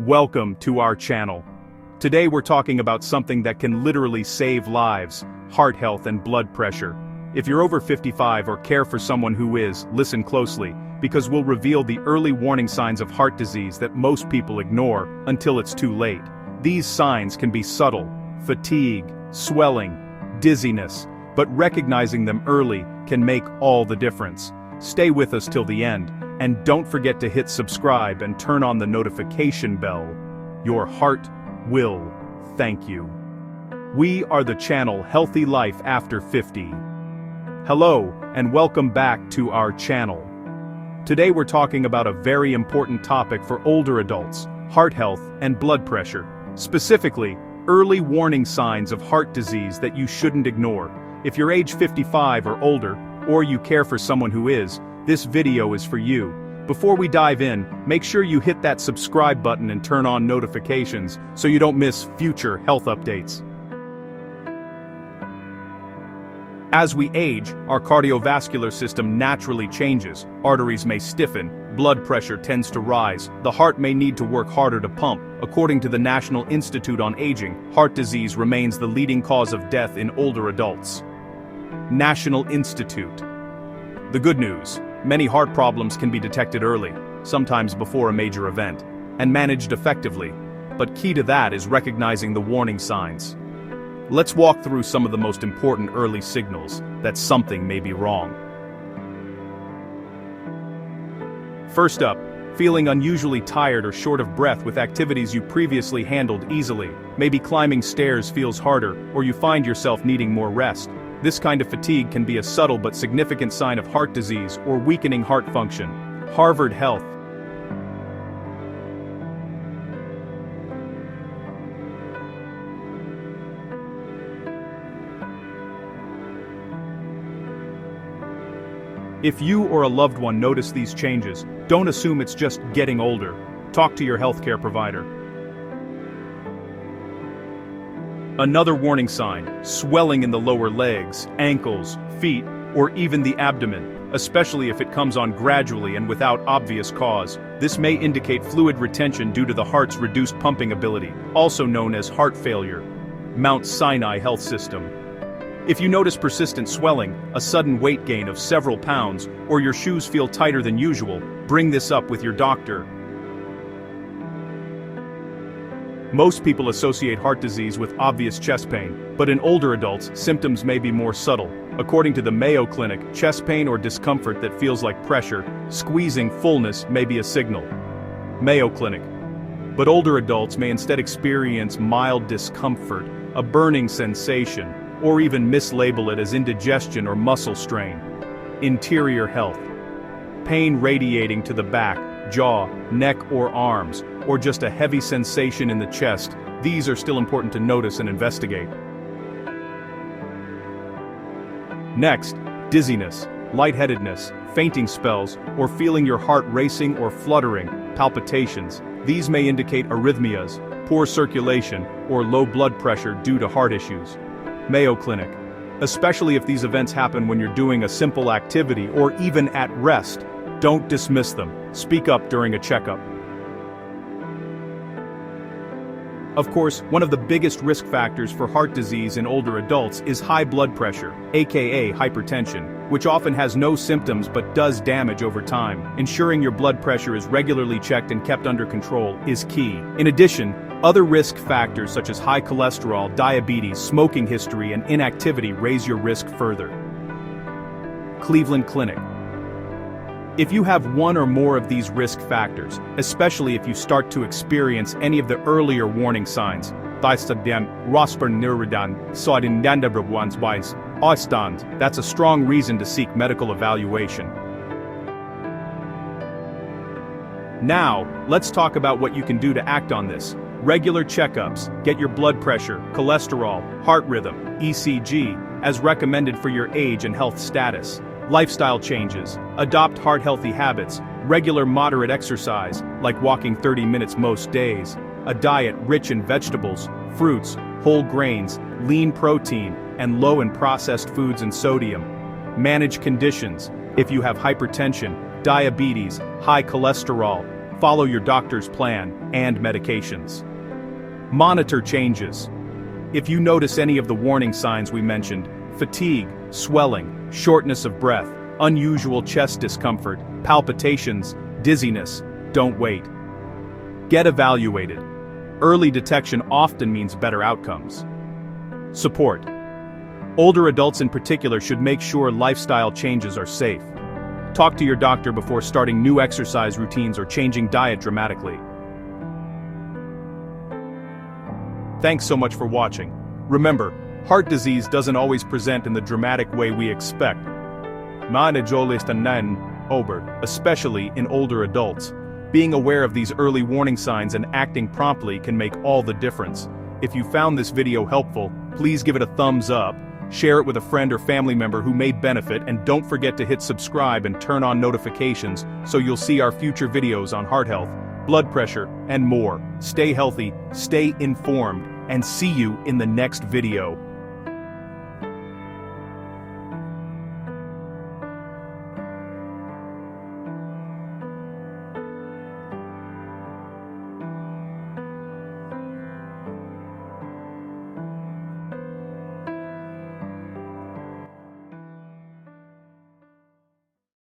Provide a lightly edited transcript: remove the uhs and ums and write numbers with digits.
Welcome to our channel. Today we're talking about something that can literally save lives: heart health and blood pressure. If you're over 55 or care for someone who is, listen closely, because we'll reveal the early warning signs of heart disease that most people ignore until it's too late. These signs can be subtle: fatigue, swelling, dizziness, but recognizing them early can make all the difference. Stay with us till the end, and don't forget to hit subscribe and turn on the notification bell. Your heart will thank you. We are the channel Healthy Life After 50. Hello, and welcome back to our channel. Today we're talking about a very important topic for older adults: heart health and blood pressure. Specifically, early warning signs of heart disease that you shouldn't ignore. If you're age 55 or older, or you care for someone who is, this video is for you. Before we dive in, make sure you hit that subscribe button and turn on notifications so you don't miss future health updates. As we age, our cardiovascular system naturally changes. Arteries may stiffen, blood pressure tends to rise, the heart may need to work harder to pump. According to the National Institute on Aging, heart disease remains the leading cause of death in older adults. National Institute. The good news: many heart problems can be detected early, sometimes before a major event, and managed effectively. But key to that is recognizing the warning signs. Let's walk through some of the most important early signals that something may be wrong. First up, feeling unusually tired or short of breath with activities you previously handled easily. Maybe climbing stairs feels harder, or you find yourself needing more rest. This kind of fatigue can be a subtle but significant sign of heart disease or weakening heart function. Harvard Health. If you or a loved one notice these changes, don't assume it's just getting older. Talk to your healthcare provider. Another warning sign: swelling in the lower legs, ankles, feet, or even the abdomen, especially if it comes on gradually and without obvious cause. This may indicate fluid retention due to the heart's reduced pumping ability, also known as heart failure. Mount Sinai Health System. If you notice persistent swelling, a sudden weight gain of several pounds, or your shoes feel tighter than usual, bring this up with your doctor. Most people associate heart disease with obvious chest pain, but in older adults, symptoms may be more subtle. According to the Mayo Clinic, chest pain or discomfort that feels like pressure, squeezing, fullness may be a signal. Mayo Clinic. But older adults may instead experience mild discomfort, a burning sensation, or even mislabel it as indigestion or muscle strain. Interior health. Pain radiating to the back, jaw, neck or arms, or just a heavy sensation in the chest. These are still important to notice and investigate. Next, dizziness, lightheadedness, fainting spells, or feeling your heart racing or fluttering, palpitations. These may indicate arrhythmias, poor circulation, or low blood pressure due to heart issues. Mayo Clinic. Especially if these events happen when you're doing a simple activity or even at rest, don't dismiss them. Speak up during a checkup. Of course, one of the biggest risk factors for heart disease in older adults is high blood pressure, aka hypertension, which often has no symptoms but does damage over time. Ensuring your blood pressure is regularly checked and kept under control is key. In addition, other risk factors such as high cholesterol, diabetes, smoking history, and inactivity raise your risk further. Cleveland Clinic. If you have one or more of these risk factors, especially if you start to experience any of the earlier warning signs, that's a strong reason to seek medical evaluation. Now, let's talk about what you can do to act on this. Regular checkups, get your blood pressure, cholesterol, heart rhythm, ECG, as recommended for your age and health status. Lifestyle changes, adopt heart-healthy habits, regular moderate exercise, like walking 30 minutes most days, a diet rich in vegetables, fruits, whole grains, lean protein, and low in processed foods and sodium. Manage conditions. If you have hypertension, diabetes, high cholesterol, Follow your doctor's plan and medications. Monitor changes. If you notice any of the warning signs we mentioned, fatigue, swelling, shortness of breath, unusual chest discomfort, palpitations, dizziness, don't wait. Get evaluated. Early detection often means better outcomes. Support. Older adults in particular should make sure lifestyle changes are safe. Talk to your doctor before starting new exercise routines or changing diet dramatically. Thanks so much for watching. Remember, heart disease doesn't always present in the dramatic way we expect. Especially in older adults. Being aware of these early warning signs and acting promptly can make all the difference. If you found this video helpful, please give it a thumbs up, share it with a friend or family member who may benefit, and don't forget to hit subscribe and turn on notifications so you'll see our future videos on heart health, blood pressure, and more. Stay healthy, stay informed, and see you in the next video.